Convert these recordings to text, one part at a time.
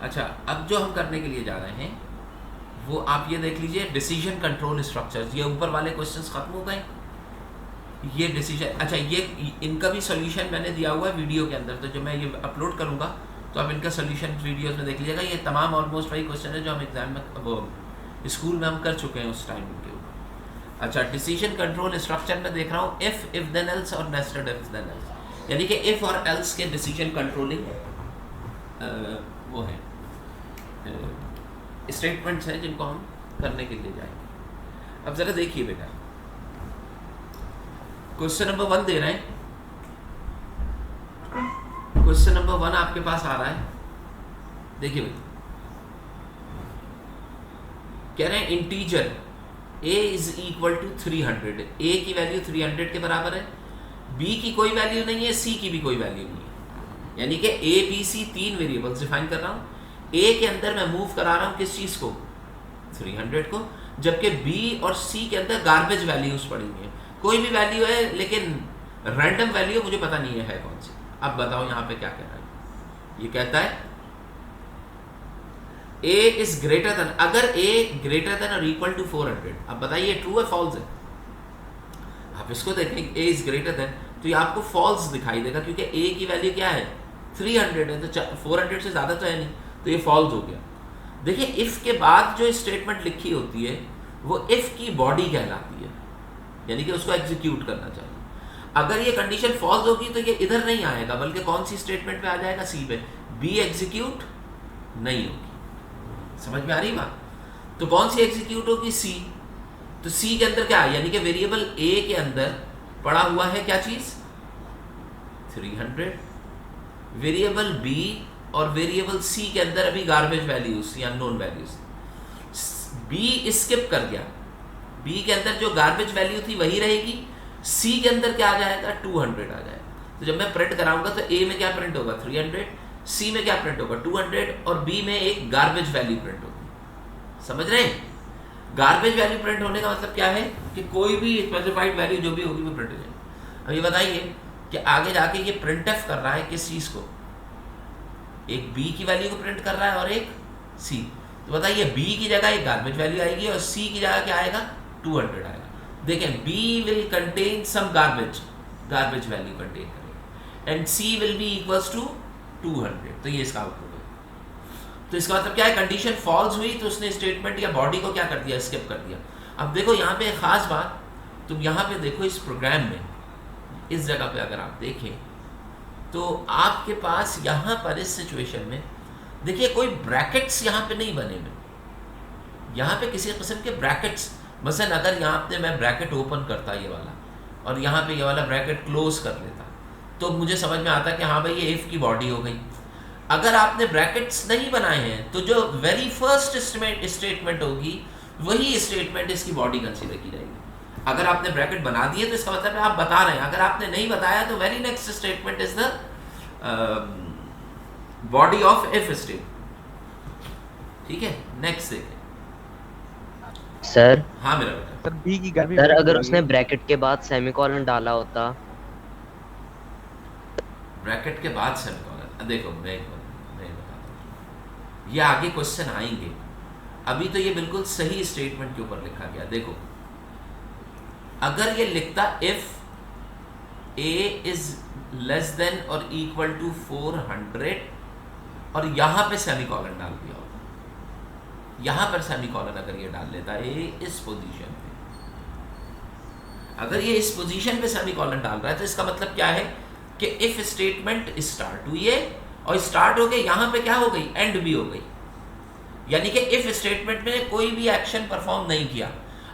अच्छा, अब जो हम करने के लिए जा रहे हैं वो आप ये देख लीजिए, डिसीजन कंट्रोल स्ट्रक्चर्स। ये ऊपर वाले क्वेश्चंस खत्म हो गए। ये डिसीजन, अच्छा ये इनका भी सोल्यूशन मैंने दिया हुआ है वीडियो के अंदर, तो जब मैं ये अपलोड करूँगा तो आप इनका सोल्यूशन वीडियोस में देख लीजिएगा। ये तमाम ऑलमोस्ट वही क्वेश्चन है जो हम एग्जाम में वो स्कूल में हम कर चुके हैं उस टाइम के ऊपर। अच्छा, डिसीजन कंट्रोल स्ट्रक्चर में देख रहा हूँ इफ देन एल्स और नेस्टेड इफ देन एल्स, यानी कि इफ और एल्स के डिसीजन कंट्रोलिंग वो है स्टेटमेंट्स हैं जिनको हम करने के लिए जाएंगे। अब ज़रा देखिए बेटा, क्वेश्चन नंबर 1 दे रहे हैं। क्वेश्चन नंबर 1 आपके पास आ रहा है, देखिए बेटा, कह रहे हैं integer a is equal to 300। a की वैल्यू 300 के बराबर है, b की कोई वैल्यू नहीं है, c की भी कोई वैल्यू नहीं है, यानी कि a b c 3 variables define कर रहा हूँ। a के अंदर मैं मूव करा रहा हूँ किस चीज़ को, 300 को, जबकि b और c के अंदर गार्बेज वैल्यूज पड़ी हुई है। कोई भी वैल्यू है लेकिन रैंडम वैल्यू मुझे पता नहीं है कौन सी। अब बताओ यहाँ पे क्या कह रहा है, ये कहता है a इज ग्रेटर देन, अगर a ग्रेटर देन और इक्वल टू 400, अब बताइए ट्रू है फॉल्स है। आप इसको देखें a इज ग्रेटर देन, तो ये आपको फॉल्स दिखाई देगा क्योंकि a की वैल्यू क्या है 300 है, तो 400 से ज़्यादा तो है नहीं, तो ये फॉल्स हो गया। देखिए इफ़ के बाद जो स्टेटमेंट लिखी होती है वो इफ़ की बॉडी कहलाती है, यानी कि उसको एग्जीक्यूट करना चाहिए। अगर ये कंडीशन फॉल्स होगी तो ये इधर नहीं आएगा, बल्कि कौन सी स्टेटमेंट पे आ जाएगा, सी पे। बी एग्जीक्यूट नहीं होगी। समझ में आ रही बात? तो कौन सी एग्जीक्यूट होगी, सी। तो सी के अंदर क्या है, यानी कि वेरिएबल ए के अंदर पड़ा हुआ है क्या चीज, 300। वेरिएबल बी और वेरिएबल सी के अंदर अभी गार्बेज वैल्यूज या अननोन वैल्यूज। बी स्किप कर गया, बी के अंदर जो गार्बेज वैल्यू थी वही रहेगी, सी के अंदर क्या आ जाएगा, 200 आ जाएगा। तो जब मैं प्रिंट कराऊंगा तो ए में क्या प्रिंट होगा, 300, सी में क्या प्रिंट होगा, 200, और बी में एक गार्बेज वैल्यू प्रिंट होगी। समझ रहे हैं? गार्बेज वैल्यू प्रिंट होने का मतलब क्या है कि कोई भी स्पेसिफाइड वैल्यू जो भी होगी वो प्रिंट हो जाएगी। अब ये बताइए कि आगे जाके ये प्रिंट एफ कर रहा है किस चीज़ को, एक बी की वैल्यू को प्रिंट कर रहा है और एक सी। तो बताइए बी की जगह एक गार्बेज वैल्यू आएगी और सी की जगह क्या आएगा, 200 आएगा। देखें B will contain some garbage value contain करेगा and C will be equals to 200। तो ये इसका आउटपुट है। तो इसका मतलब क्या है, कंडीशन फॉल्स हुई तो उसने स्टेटमेंट या बॉडी को क्या कर दिया, स्किप कर दिया। अब देखो यहाँ पे एक खास बात, तुम यहाँ पे देखो इस प्रोग्राम में, इस जगह पे अगर आप देखें तो आपके पास यहाँ पर इस सिचुएशन में देखिए कोई ब्रैकेट्स यहाँ पे नहीं बने हुए। यहाँ पे किसी किस्म के ब्रैकेट्स, मसलन अगर यहाँ पे मैं ब्रैकेट ओपन करता ये वाला और यहाँ पे ये वाला ब्रैकेट क्लोज कर लेता तो मुझे समझ में आता कि हाँ भाई ये इफ की बॉडी हो गई। अगर आपने ब्रैकेट्स नहीं बनाए हैं तो जो वेरी फर्स्ट स्टेटमेंट होगी वही स्टेटमेंट इसकी बॉडी कंसीडर की जाएगी। अगर आपने ब्रैकेट बना दिए तो इसका मतलब है आप बता रहे हैं, अगर आपने नहीं बताया तो very next statement is the body of if statement. ठीक है, नेक्स्ट देखें सर। हाँ मेरा बेटा। सर बी की गर्मी सर अगर उसने ब्रैकेट के बाद सेमीकोलन डाला होता, ब्रैकेट के बाद सेमीकोलन, देखो मैं बताता हूँ, ये आगे क्वेश्चन आएंगे। अभी तो ये बिल्कुल सही स्टेटमेंट के ऊपर लिखा गया। देखो अगर ये लिखता if a is less than और इक्वल टू 400 और यहां पे सेमीकोलन डाल दिया होता, यहां पर सेमीकोलन अगर ये डाल लेता a इस पोजीशन पे, अगर ये इस पोजीशन पे सेमीकोलन डाल रहा है तो इसका मतलब क्या है कि इफ स्टेटमेंट स्टार्ट हुई है और स्टार्ट हो गई, यहां पे क्या हो गई, एंड भी हो गई, यानी कि इफ स्टेटमेंट में कोई भी एक्शन परफॉर्म नहीं किया।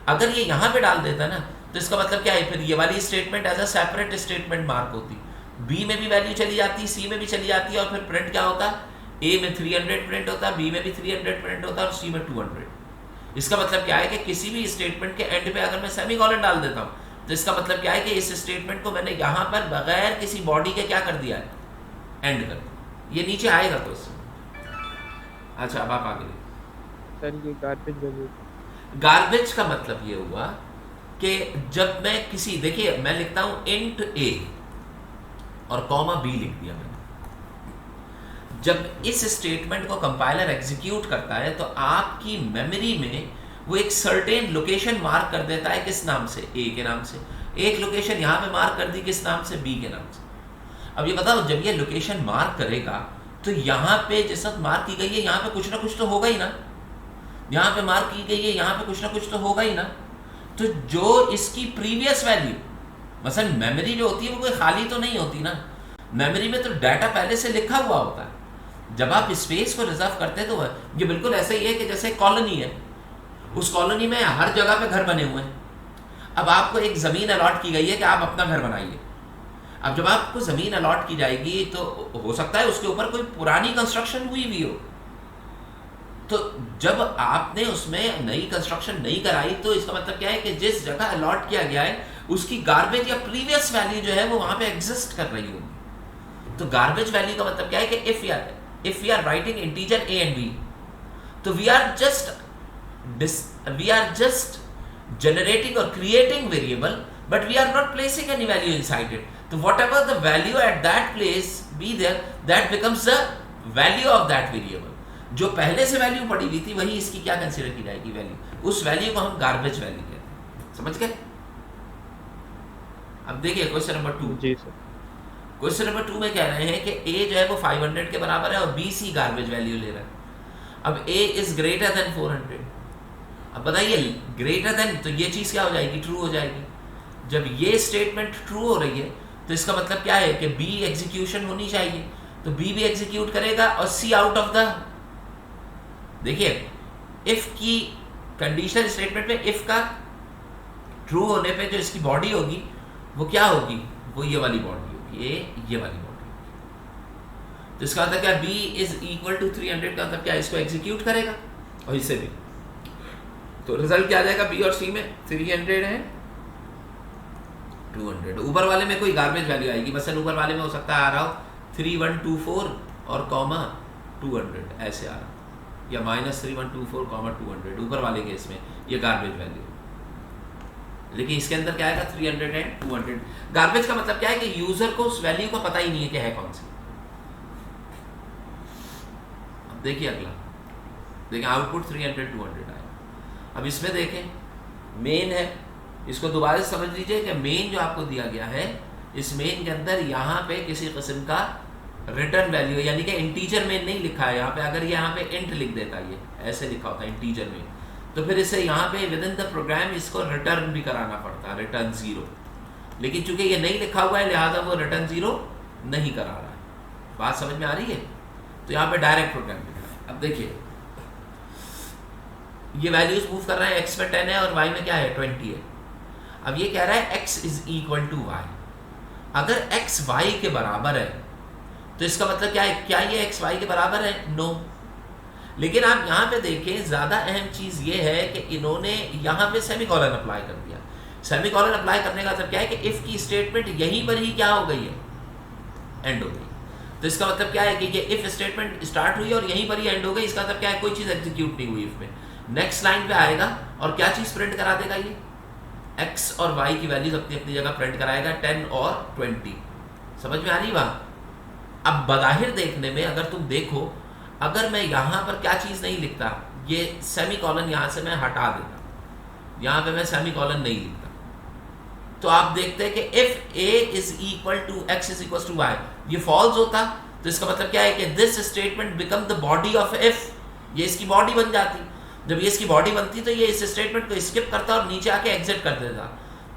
अगर ये यहां पे डाल देता ना तो इसका मतलब क्या है, फिर ये वाली statement as a separate statement mark होती, बी में भी वैल्यू चली जाती, सी में भी चली जाती है, और फिर प्रिंट क्या होता, ए में 300 प्रिंट होता, बी में भी 300 प्रिंट होता और सी में 200। इसका मतलब क्या है कि किसी भी स्टेटमेंट के एंड पे अगर मैं सेमीकोलन डाल देता हूँ तो इसका मतलब क्या है कि इस स्टेटमेंट को मैंने यहाँ पर बगैर किसी बॉडी के क्या कर दिया है, एंड कर दिया। ये नीचे आएगा तो इसमें। अच्छा अब आप आगे सर ये गार्बेज वैल्यू, गार्बेज का मतलब ये हुआ कि जब मैं किसी, देखिए मैं लिखता हूं इंट a और कॉमा b लिख दिया मैंने। जब इस स्टेटमेंट को कंपाइलर एग्जीक्यूट करता है तो आपकी मेमोरी में वो एक सर्टेन लोकेशन मार्क कर देता है, किस नाम से, ए के नाम से। एक लोकेशन यहाँ पे मार्क कर दी, किस नाम से, बी के नाम से। अब ये बताओ, जब ये लोकेशन मार्क करेगा तो यहाँ पे जिस वक्त मार्क की गई है यहाँ पे कुछ ना कुछ तो होगा ही ना, यहाँ पे मार्क की गई है यहाँ पे कुछ ना कुछ तो होगा ही ना। तो जो इसकी प्रीवियस वैल्यू, मसलन मेमोरी जो होती है वो कोई खाली तो नहीं होती ना, मेमोरी में तो डाटा पहले से लिखा हुआ होता है। जब आप स्पेस को रिजर्व करते हैं तो ये बिल्कुल ऐसा ही है कि जैसे कॉलोनी है, उस कॉलोनी में हर जगह पे घर बने हुए हैं। अब आपको एक ज़मीन अलॉट की गई है कि आप अपना घर बनाइए। अब जब आपको ज़मीन अलॉट की जाएगी तो हो सकता है उसके ऊपर कोई पुरानी कंस्ट्रक्शन हुई हो, तो जब आपने उसमें नई कंस्ट्रक्शन नहीं कराई तो इसका मतलब क्या है कि जिस जगह अलॉट किया गया है उसकी गार्बेज या प्रीवियस वैल्यू जो है वो वहाँ पे एग्जिस्ट कर रही होगी। तो गार्बेज वैल्यू का मतलब क्या है कि if we are writing integer a and b, तो we are just generating or creating variable, but we are not placing any value inside it. So whatever the value at that place be there, that becomes the value of that variable. जो पहले से value पड़ी हुई थी वही इसकी क्या consider की जाएगी, वैल्यू। उस वैल्यू को हम गार्बेज वैल्यू कहते हैं। समझ गए? अब देखिए क्वेश्चन नंबर 2। जी सर। क्वेश्चन नंबर 2 में कह रहे हैं कि a जो है वो 500 के बराबर है और b c गार्बेज वैल्यू ले रहा है। अब a इज ग्रेटर देन 400। अब बताइए ग्रेटर देन, तो ये चीज़ क्या हो जाएगी, ट्रू हो जाएगी। जब ये स्टेटमेंट ट्रू हो रही है तो इसका मतलब क्या है कि B एग्जीक्यूशन होनी चाहिए, तो B भी एग्जीक्यूट करेगा और C आउट ऑफ द, देखिए इफ की कंडीशनल स्टेटमेंट में इफ का ट्रू होने पे जो इसकी बॉडी होगी वो क्या होगी, वो ये वाली बॉडी होगी, ये वाली बॉडी होगी। तो इसका मतलब क्या, B इज इक्वल टू 300 का मतलब क्या, इसको एग्जीक्यूट करेगा और इससे भी। तो रिजल्ट क्या आ जाएगा, बी और सी में 300 है 200। ऊपर वाले में कोई गार्बेज वैल्यू आएगी, मसलन ऊपर वाले में हो सकता है आ रहा हो 3124 और कॉमा 200 ऐसे आ रहा, या -3124 कॉमा 200 ऊपर वाले केस में ये गार्बेज वैल्यू। लेकिन इसके अंदर क्या आएगा 300 एंड 200। गार्बेज का मतलब क्या है कि यूजर को उस वैल्यू का पता ही नहीं है कि है कौन सी। अब देखिए अगला, देखिए आउटपुट 300 200 आएगा। अब इसमें देखें मेन है, इसको दोबारा से समझ लीजिए कि मेन जो आपको दिया गया है, इस मेन के अंदर यहाँ पे किसी किस्म का रिटर्न वैल्यू है, यानी कि इंटीजर मेन नहीं लिखा है यहाँ पे। अगर ये यहाँ पे इंट लिख देता, ये ऐसे लिखा होता है इंटीजर में, तो फिर इसे यहाँ पे विद इन द प्रोग्राम इसको रिटर्न भी कराना पड़ता है, रिटर्न 0। लेकिन चूंकि ये नहीं लिखा हुआ है लिहाजा वो रिटर्न 0 नहीं करा रहा है। बात समझ में आ रही है? तो यहाँ पे डायरेक्ट प्रोग्राम लिखा है। अब देखिए ये वैल्यूज मूव कर रहे हैं, x में 10 है और y में क्या है 20 है। अब ये कह रहा है x is equal to y। अगर x y के बराबर है तो इसका मतलब क्या है, क्या ये x y के बराबर है? नो। लेकिन आप यहाँ पे देखें, ज़्यादा अहम चीज़ ये है कि इन्होंने यहाँ पे सेमीकोलन अप्लाई कर दिया। सेमीकोलन अप्लाई करने का मतलब क्या है कि इफ़ की स्टेटमेंट यहीं पर ही क्या हो गई है, एंड हो गई। तो इसका मतलब क्या है कि ये इफ़ स्टेटमेंट स्टार्ट हुई और यहीं पर ही एंड हो गई। इसका मतलब क्या है, कोई चीज़ एग्जीक्यूट नहीं हुई इफ़ में। नेक्स्ट लाइन पे आएगा और क्या चीज़ प्रिंट करा देगा, ये x और y की वैल्यूज अपनी अपनी जगह प्रिंट कराएगा, 10 और 20। समझ में आ रही बात? अब बज़ाहिर देखने में अगर तुम देखो, अगर मैं यहाँ पर क्या चीज़ नहीं लिखता, ये सेमीकोलन यहाँ से मैं हटा देता, यहाँ पे मैं सेमीकोलन नहीं लिखता, तो आप देखते हैं कि if a is equal to x is equal to y, ये फॉल्स होता। तो इसका मतलब क्या है कि this statement become the body of if, ये इसकी बॉडी बन जाती। जब ये इसकी बॉडी बनती तो ये इस स्टेटमेंट को स्किप करता और नीचे आके एग्जिट कर देता,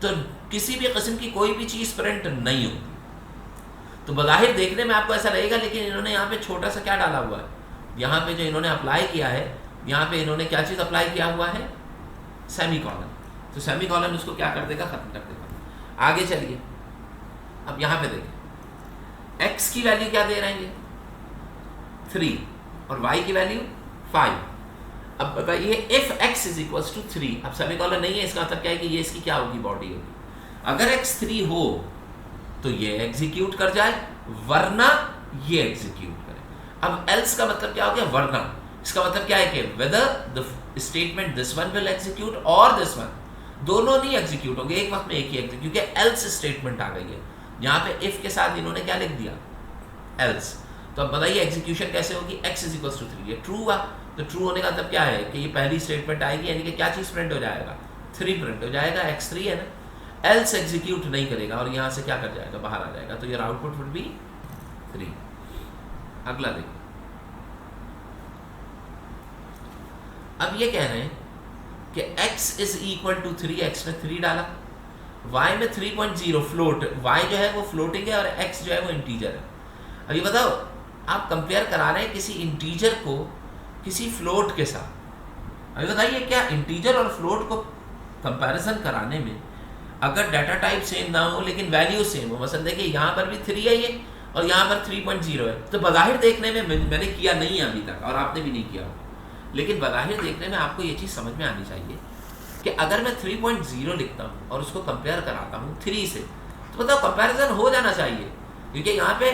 तो किसी भी किस्म की कोई भी चीज़ प्रिंट नहीं होती। तो बज़ाहिर देखने में आपको ऐसा लगेगा, लेकिन इन्होंने यहाँ पे छोटा सा क्या डाला हुआ है, यहाँ पे जो इन्होंने अप्लाई किया है, यहाँ पे इन्होंने क्या चीज़ अप्लाई किया हुआ है, सेमीकोलन। तो सेमीकोलन उसको क्या कर देगा, ख़त्म कर देगा। आगे चलिए, अब यहाँ पे देखिए x की वैल्यू क्या दे रहे हैं, 3 और y की वैल्यू 5। अब बताइए if x is equal to 3, अब सेमीकोलन नहीं है, इसका मतलब क्या है कि ये इसकी क्या होगी, बॉडी होगी। अगर x 3 हो तो ये एग्जीक्यूट कर जाए, वरना ये एग्जीक्यूट करे। अब एल्स का मतलब क्या हो गया, वरना। इसका मतलब क्या है कि whether the statement this one will execute और दिस वन, दोनों नहीं एग्जीक्यूट होंगे एक वक्त में, एक ही एग्जीक्यूट, क्योंकि एल्स स्टेटमेंट आ गई है। यहाँ पे इफ के साथ इन्होंने क्या लिख दिया, एल्स। तो अब बताइए एग्जीक्यूशन कैसे होगी, x इज इक्वल टू 3, ये ट्रू हुआ, तो ट्रू होने का मतलब क्या है कि ये पहली स्टेटमेंट आएगी, यानी कि क्या चीज़ प्रिंट हो जाएगा, 3 प्रिंट हो जाएगा, x3 है ना, एल्स एग्जीक्यूट नहीं करेगा और यहाँ से क्या कर जाएगा, बाहर आ जाएगा, तो योर आउटपुट वुड बी 3। अगला देखो, अब ये कह रहे हैं कि x is equal to 3, x में 3 डाला, y में 3.0 फ्लोट, y जो है वो फ्लोटिंग है और x जो है वो इंटीजर है। अब ये बताओ, आप कंपेयर करा रहे हैं किसी इंटीजर को किसी फ्लोट के साथ। अभी बताइए क्या इंटीजर और फ्लोट को कंपैरिजन कराने में अगर डाटा टाइप सेम ना हो लेकिन वैल्यू सेम हो, मसलन देखिए यहाँ पर भी 3 है ये और यहाँ पर 3.0 है, तो बज़ाहिर देखने में मैंने किया नहीं है अभी तक और आपने भी नहीं किया, लेकिन बज़ाहिर देखने में आपको ये चीज़ समझ में आनी चाहिए कि अगर मैं 3.0 लिखता हूँ और उसको कंपेयर कराता हूँ 3 से, तो बताओ कंपैरिजन हो जाना चाहिए, क्योंकि यहाँ पे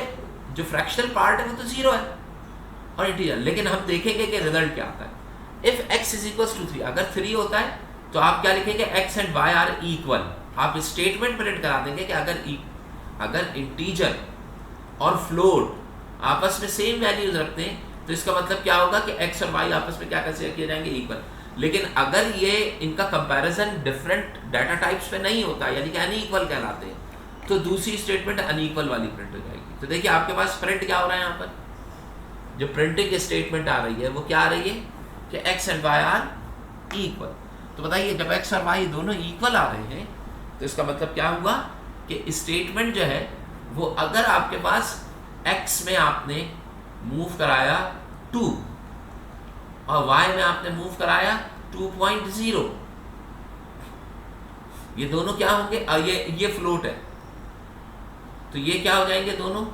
जो फ्रैक्शनल पार्ट है वो तो 0 है और इंटीजर। लेकिन हम देखेंगे कि रिजल्ट क्या आता है। If x is equal to 3, अगर 3 होता है तो आप क्या लिखेंगे, x and y are equal. आप स्टेटमेंट प्रिंट करा देंगे कि अगर इंटीजर और फ्लोट आपस में सेम वैल्यूज रखते हैं तो इसका मतलब क्या होगा कि x और y आपस में क्या कंसीडर किए जाएंगे, इक्वल। लेकिन अगर ये इनका कंपैरिजन डिफरेंट डाटा टाइप्स पे नहीं होता, यानी कि अनइक्वल कहलाते हैं, तो दूसरी स्टेटमेंट अनइक्वल वाली प्रिंट हो जाएगी। तो देखिए आपके पास प्रिंट क्या हो रहा है, यहाँ पर जो प्रिंटिंग स्टेटमेंट आ रही है वो क्या आ रही है कि x and y are equal. तो बताइए जब x और y दोनों इक्वल आ रहे हैं तो इसका मतलब क्या हुआ कि स्टेटमेंट जो है वो, अगर आपके पास x में आपने मूव कराया 2 और y में आपने मूव कराया 2.0, ये दोनों क्या होंगे, ये फ्लोट है तो ये क्या हो जाएंगे, दोनों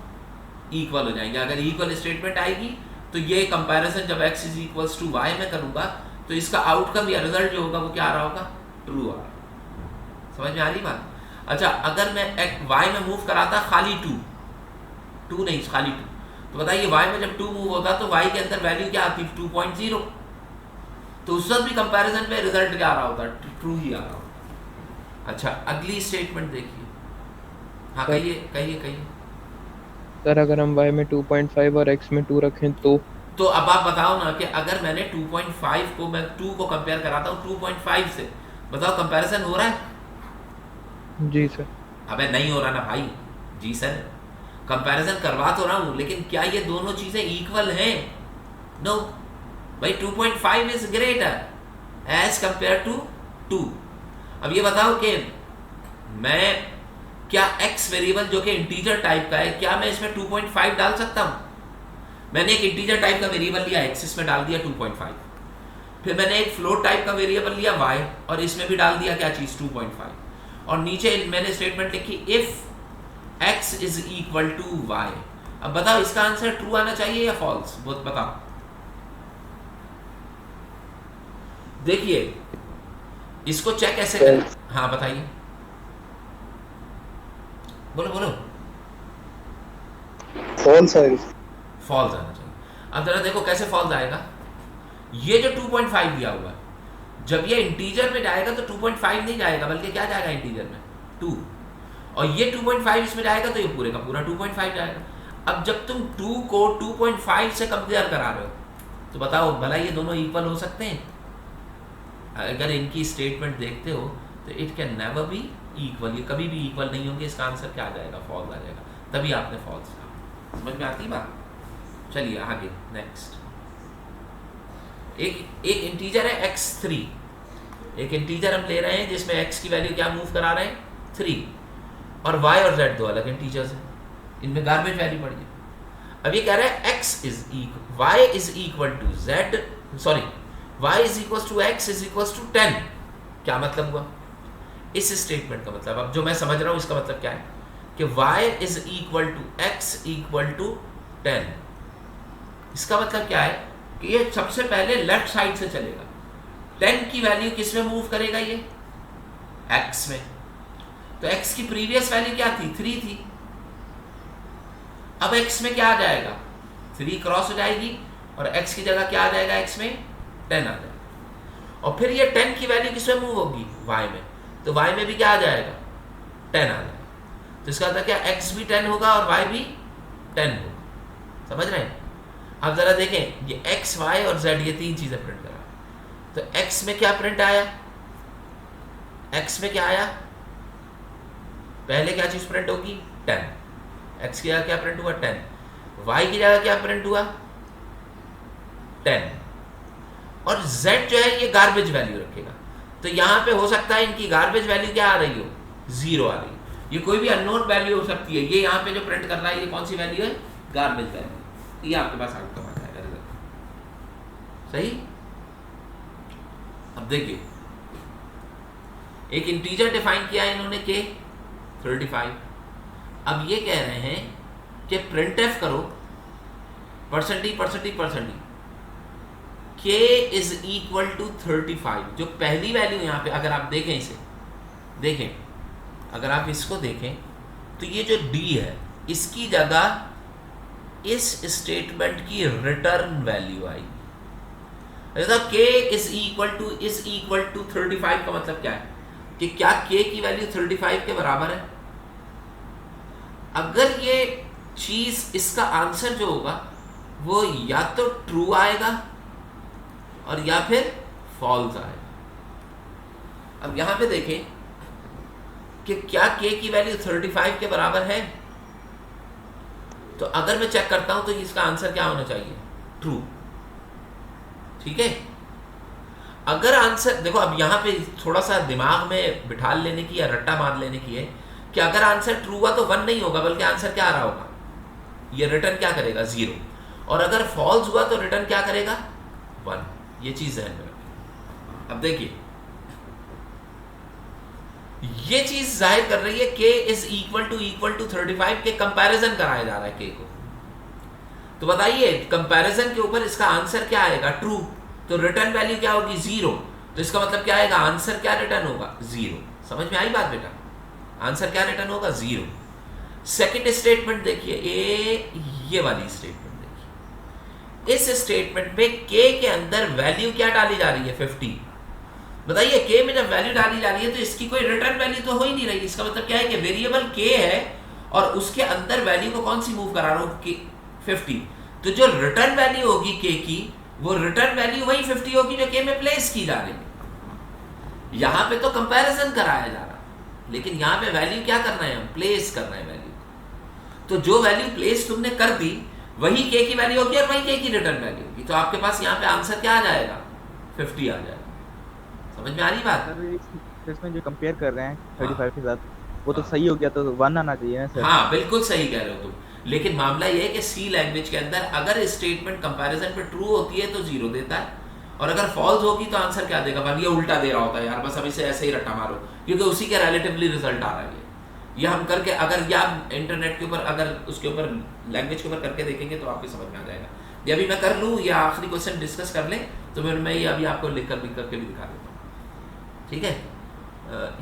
इक्वल हो जाएंगे। अगर इक्वल स्टेटमेंट आएगी तो ये कंपैरिजन जब x is equals to y में करूंगा तो इसका आउटकम या रिजल्ट जो होगा वो क्या आ रहा होगा, ट्रू आ रहा। समझ में आ रही बात। अच्छा अगर मैं y में मूव कराता खाली 2 नहीं खाली 2, तो बताइए y में जब 2 मूव होता तो y के अंदर वैल्यू क्या आती, 2.0, तो उस वक्त भी कंपैरिजन में रिजल्ट क्या आ रहा होता, ट्रू ही आ रहा होता। अच्छा अगली स्टेटमेंट देखिए, हाँ कहिए कहिए कहिए। सर अगर हम y में 2.5 और x में 2 रखें तो अब आप बताओ ना कि अगर मैंने 2.5 को, मैं 2 को कंपेयर कराता हूँ 2.5 से, बताओ कंपैरिजन हो रहा है? जी सर। अबे नहीं हो रहा ना भाई, जी सर कंपैरिजन करवा तो रहा हूँ, लेकिन क्या ये दोनों चीजें इक्वल हैं? नो भाई, 2.5 is greater as compare to 2। अब ये बताओ कि मैं क्या x वेरिएबल जो कि इंटीजर टाइप का है, क्या मैं इसमें 2.5 डाल सकता हूँ? मैंने एक इंटीजर टाइप का वेरिएबल लिया x, इसमें डाल दिया 2.5, फिर मैंने एक फ्लोट टाइप का वेरिएबल लिया y और इसमें भी डाल दिया क्या चीज, 2.5, और नीचे मैंने स्टेटमेंट लिखी if x is equal to y। अब बताओ इसका आंसर ट्रू आना चाहिए या फॉल्स, बहुत बताओ। देखिए इसको चेक कैसे करें, हाँ बताइए, बोलो बोलो। फॉल्स है, फॉल्स आना चाहिए। अब जरा देखो कैसे फॉल्स आएगा। ये जो 2.5 दिया हुआ है, जब ये इंटीजर में जाएगा तो 2.5 नहीं जाएगा, बल्कि क्या जाएगा इंटीजर में, 2, और ये 2.5 इसमें जाएगा तो ये पूरे का पूरा 2.5 जाएगा। अब जब तुम 2 को 2.5 से कंपेयर करा रहे हो तो बताओ भला ये दोनों इक्वल हो सकते हैं? अगर इनकी स्टेटमेंट देखते हो तो it can never be equal, ये कभी भी इक्वल नहीं होंगे। इसका आंसर क्या आ जाएगा, फॉल्स आ जाएगा। तभी आपने फॉल्स कहा। समझ में आती बात? चलिए आगे नेक्स्ट। एक इंटीजर है x3, एक इंटीजर हम ले रहे हैं जिसमें x की वैल्यू क्या मूव करा रहे हैं, 3, और y और z दो अलग इंटीजर्स हैं, इनमें गार्बेज वैल्यू पड़ी है। अब ये कह रहा है y is equal to z, sorry y is equal to x is equal to 10। क्या मतलब हुआ इस स्टेटमेंट का? मतलब अब जो मैं समझ रहा हूं इसका मतलब क्या है कि y is equal to x equal to 10। इसका मतलब क्या है कि ये सबसे पहले लेफ्ट साइड से चलेगा। 10 की वैल्यू किस में मूव करेगा, ये x में, तो x की प्रीवियस वैल्यू क्या थी, 3 थी। अब x में क्या आ जाएगा, 3 क्रॉस हो जाएगी और x की जगह क्या आ जाएगा, x में 10 आ जाएगा। और फिर ये 10 की वैल्यू किस में मूव होगी, y में, तो y में भी क्या आ जाएगा, 10 आ जाएगा। तो इसका मतलब क्या, x भी 10 होगा और y भी 10 होगा। समझ रहे हैं? अब जरा देखें, ये एक्स वाई और जेड ये तीन चीजें प्रिंट करा, तो एक्स में क्या प्रिंट आया, एक्स में क्या आया, पहले क्या चीज प्रिंट होगी 10, एक्स की जगह क्या प्रिंट हुआ 10, वाई की जगह क्या प्रिंट हुआ 10, और z जो है ये गार्बेज वैल्यू रखेगा। तो यहां पे हो सकता है इनकी गार्बेज वैल्यू क्या आ रही हो, 0 आ रही है, ये कोई भी अननोन वैल्यू हो सकती है, ये यहाँ पे जो प्रिंट कर रहा है ये कौन सी वैल्यू है, गार्बेज वैल्यू, ये आपके पास आउटकम आ जाएगा रिजल्ट। सही? अब देखिए, एक इंटीजर डिफाइन किया है इन्होंने के 35, अब ये कह रहे हैं कि printf करो %d k is equal to 35, जो पहली वैल्यू यहाँ पे अगर आप देखें, इसे देखें, अगर आप इसको देखें तो ये जो d है इसकी जगह इस स्टेटमेंट की रिटर्न वैल्यू आई, मतलब k इज इक्वल टू 35 का मतलब क्या है कि क्या k की वैल्यू 35 के बराबर है। अगर ये चीज, इसका आंसर जो होगा वो या तो ट्रू आएगा और या फिर फॉल्स आएगा। अब यहां पे देखें कि क्या k की वैल्यू 35 के बराबर है, तो अगर मैं चेक करता हूं तो इसका आंसर क्या होना चाहिए, ट्रू। ठीक है, अगर आंसर देखो, अब यहां पे थोड़ा सा दिमाग में बिठा लेने की या रट्टा मार लेने की है कि अगर आंसर ट्रू हुआ तो 1 नहीं होगा, बल्कि आंसर क्या आ रहा होगा, ये रिटर्न क्या करेगा 0, और अगर फॉल्स हुआ तो रिटर्न क्या करेगा 1। ये चीज ध्यान में रखिए। अब देखिए, ये चीज जाहिर कर रही है k इज इक्वल टू 35 के कंपैरिजन कराया जा रहा है k को। तो बताइए, कंपैरिजन के ऊपर इसका आंसर क्या आएगा, ट्रू, तो रिटर्न वैल्यू क्या होगी 0, तो इसका मतलब क्या आएगा, आंसर क्या रिटर्न होगा 0। समझ में आई बात बेटा, आंसर क्या रिटर्न होगा 0। सेकंड स्टेटमेंट देखिए, ये वाली स्टेटमेंट देखिए, इस स्टेटमेंट में k के अंदर वैल्यू क्या डाली जा रही है 50। बताइए, k में जब वैल्यू डाली जा रही है तो इसकी कोई रिटर्न वैल्यू तो हो ही नहीं रही, इसका मतलब क्या है कि वेरिएबल k है और उसके अंदर वैल्यू को कौन सी मूव करा रहा हूं 50, तो जो रिटर्न वैल्यू होगी k की, वो रिटर्न वैल्यू वही 50 होगी जो k में प्लेस की जा रही है। यहां पे तो कंपैरिजन कराया जा रहा, लेकिन यहां पे वैल्यू क्या करना है, हम प्लेस करना है वैल्यू। तो जो वैल्यू प्लेस तुमने कर दी वही k की वैल्यू होगी और वही k की रिटर्न वैल्यू होगी, तो आपके पास यहाँ पे आंसर क्या आ जाएगा 50 आ जाएगा। समझ में आ रही बात? सर इसमें जो कंपेयर कर रहे हैं 35 के साथ, वो तो सही हो गया, तो 1 आना चाहिए ना सर। हाँ बिल्कुल सही कह रहे हो तुम, लेकिन मामला ये है कि सी लैंग्वेज के अंदर अगर स्टेटमेंट कंपैरिजन पे ट्रू होती है तो 0 देता है, और अगर फॉल्स होगी तो आंसर क्या देगा, ये उल्टा दे रहा होता है यार, बस अब इसे ऐसे ही रट्टा मारो, क्योंकि उसी के रिलेटिवली रिजल्ट आ रहा है। ये हम करके, अगर या इंटरनेट के ऊपर, अगर उसके ऊपर लैंग्वेज के ऊपर करके देखेंगे तो आपको समझ में आ जाएगा। ये अभी मैं कर लूँ या आखिरी क्वेश्चन डिस्कस कर लें, तो मैं ये अभी आपको लिख करके भी दिखा देता हूँ। ठीक है,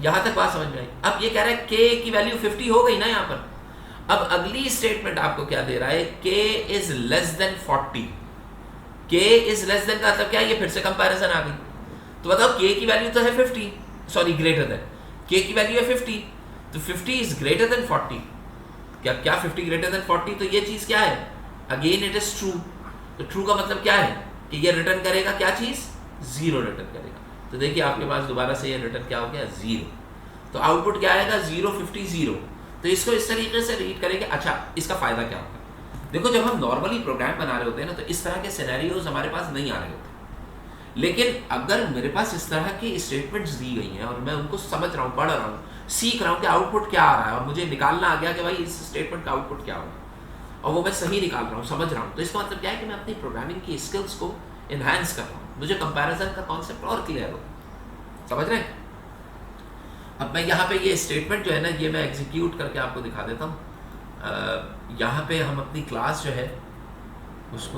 यहाँ तक बात समझ में आई। अब ये कह रहा है k की वैल्यू 50 हो गई ना यहाँ पर। अब अगली स्टेटमेंट आपको क्या दे रहा है, k is less than 40। k is less than का मतलब क्या है, ये फिर से कंपैरिजन आ गई। तो बताओ k की वैल्यू तो है 50, सॉरी ग्रेटर देन, k की वैल्यू है 50, तो 50 इज ग्रेटर देन 40। क्या 50 ग्रेटर देन 40, तो ये चीज क्या है, अगेन इट इज ट्रू। तो ट्रू का मतलब क्या है कि ये रिटर्न करेगा क्या चीज, 0 रिटर्न करेगा। तो देखिए आपके पास दोबारा से ये रिटर्न क्या हो गया 0, तो आउटपुट क्या आएगा 0 50 0। तो इसको इस तरीके से रीड करेंगे। अच्छा, इसका फायदा क्या होगा, देखो जब हम नॉर्मली प्रोग्राम बना रहे होते हैं ना, तो इस तरह के सिनेरियोज हमारे पास नहीं आ रहे होते, लेकिन अगर मेरे पास इस तरह की स्टेटमेंट्स दी गई हैं और मैं उनको समझ रहा हूँ, पढ़ रहा हूँ, सीख रहा हूँ कि आउटपुट क्या आ रहा है, और मुझे निकालना आ गया कि भाई इस स्टेटमेंट का आउटपुट क्या होगा, और वो मैं सही निकाल रहा हूँ, समझ रहा हूँ, तो इसका मतलब क्या है कि मैं अपनी प्रोग्रामिंग की स्किल्स को इन्हांस कर रहा हूँ, मुझे कंपैरिजन का कॉन्सेप्ट और क्लियर हो। समझ रहे हैं? अब मैं यहाँ पे ये स्टेटमेंट जो है ना, ये मैं एग्जीक्यूट करके आपको दिखा देता हूँ। यहाँ पे हम अपनी क्लास जो है उसको